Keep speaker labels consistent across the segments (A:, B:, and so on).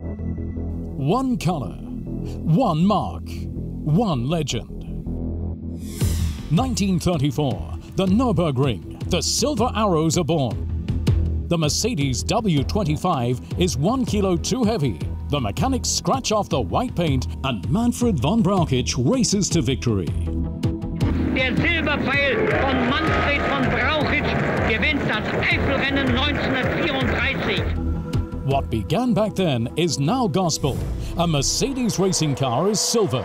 A: One color, one mark, one legend. 1934, the Nürburgring, the Silver Arrows are born. The Mercedes W25 is 1 kilo too heavy. The mechanics scratch off the white paint and Manfred von Brauchitsch races to victory.
B: Der Silberpfeil von Manfred von Brauchitsch gewinnt das Eifelrennen 1934.
A: What began back then is now gospel. A Mercedes racing car is silver.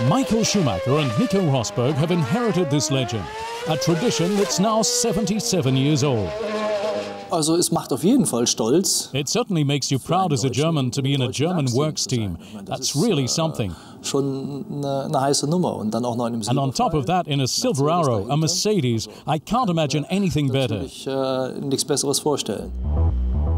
A: Michael Schumacher and Nico Rosberg have inherited this legend, a tradition that's now 77 years old.
C: Also es macht auf jeden Fall stolz.
A: It certainly makes you proud as a German to be in a German works team. That's really something.
C: Schon eine heiße Nummer und dann auch noch in einem
A: And on top of that, in a Silver Arrow, a Mercedes, I can't imagine anything better.
C: Nichts Besseres vorstellen.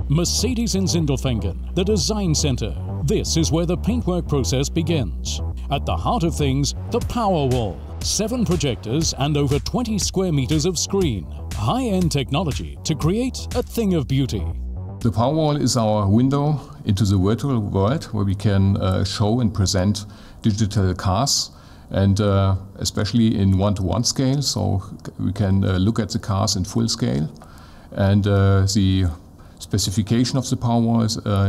A: Mercedes in Sindelfingen, the design center. This is where the paintwork process begins. At the heart of things, the power wall. 7 projectors and over 20 square meters of screen. High-end technology to create a thing of beauty.
D: The Powerwall is our window into the virtual world where we can show and present digital cars, and especially in one-to-one scale, so we can look at the cars in full scale. And the specification of the Powerwall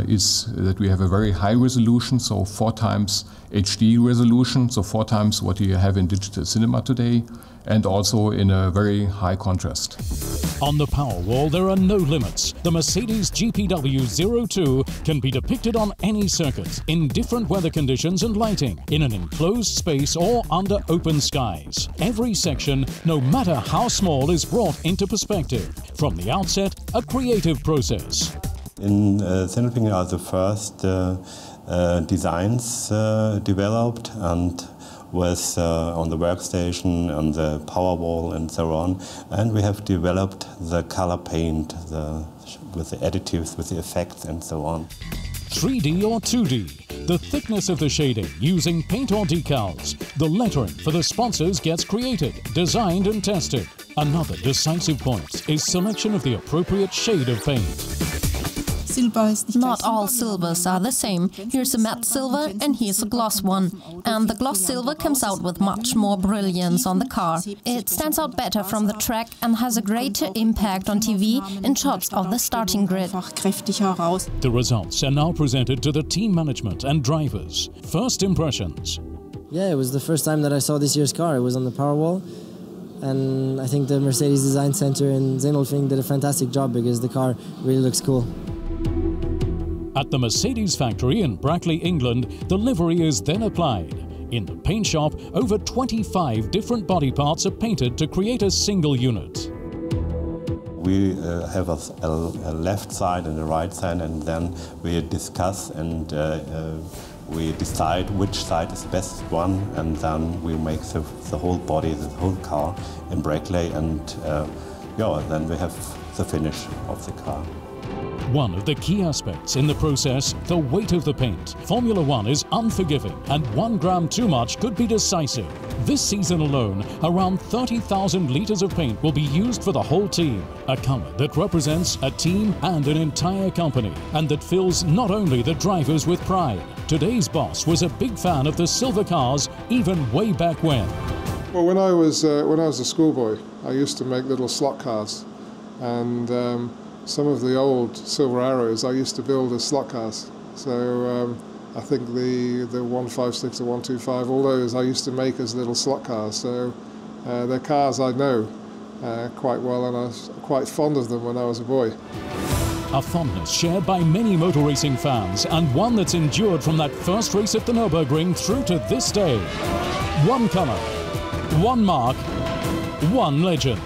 D: is that we have a very high resolution, so 4 times HD resolution, so 4 times what you have in digital cinema today, and also in a very high contrast.
A: On the Powerwall, there are no limits. The Mercedes GPW02 can be depicted on any circuit, in different weather conditions and lighting, in an enclosed space or under open skies. Every section, no matter how small, is brought into perspective. From the outset, a creative process.
E: In Sindelfingen are the first designs developed, and was on the workstation, on the Powerwall and so on. And we have developed the color paint with the additives, with the effects and so on.
A: 3D or 2D, the thickness of the shading using paint or decals. The lettering for the sponsors gets created, designed and tested. Another decisive point is selection of the appropriate shade of paint.
F: Not all silvers are the same. Here's a matte silver and here's a gloss one. And the gloss silver comes out with much more brilliance on the car. It stands out better from the track and has a greater impact on TV in shots of the starting grid.
A: The results are now presented to the team management and drivers. First impressions.
G: Yeah, it was the first time that I saw this year's car. It was on the Powerwall. And I think the Mercedes Design Center in Sindelfingen did a fantastic job because the car really looks cool.
A: At the Mercedes factory in Brackley, England, the livery is then applied. In the paint shop, over 25 different body parts are painted to create a single unit.
E: We have a left side and a right side, and then we discuss and we decide which side is the best one, and then we make the whole body, the whole car in Brackley, and yeah, then we have the finish of the car.
A: One of the key aspects in the process, the weight of the paint. Formula One is unforgiving, and 1 gram too much could be decisive. This season alone, around 30,000 litres of paint will be used for the whole team. A colour that represents a team and an entire company, and that fills not only the drivers with pride. Today's boss was a big fan of the silver cars, even way back when.
H: Well, when I was a schoolboy, I used to make little slot cars, and some of the old Silver Arrows I used to build as slot cars. So I think the 156, the 125, all those I used to make as little slot cars. So they're cars I know quite well, and I was quite fond of them when I was a boy.
A: A fondness shared by many motor racing fans, and one that's endured from that first race at the Nürburgring through to this day. One colour, one mark, one legend.